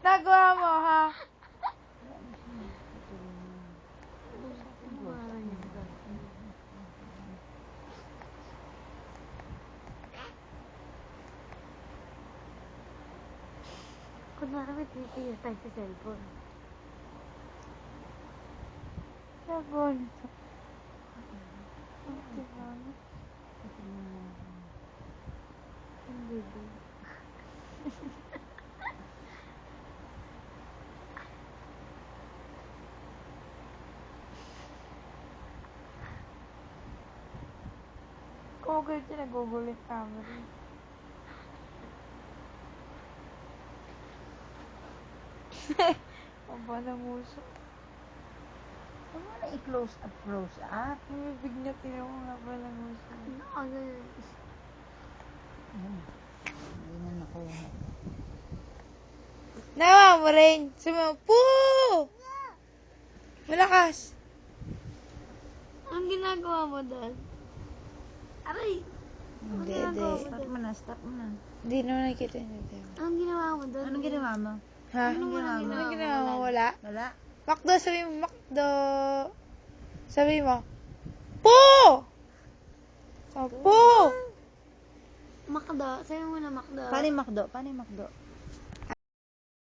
Nagawa mo, ha? Kunwari may titiyo tayo sa cellphone. Sabon. Hindi din. Google siya, nag-google yung camera. Aba ng uso. Huwag mo na i-close up, close up. May big na tinawag nga pa ng uso. Ano yun? Hindi na nakuha. Nawa mo rin. Sumapu! Malakas. Anong ginagawa mo doon? Aray! Hindi, Stop mo na, stop mo na. Hindi naman nakikita yung video. Anong ginawa mo doon? Anong ginawa mo? Ha? Anong ginawa mo? Anong ginawa mo? Wala? Wala? Makdo, sabi mo, Makdo. Sabi mo, Po! Oh, Po! Makdo. Sabi mo na Makdo. Paano yung Makdo? Paano yung Makdo?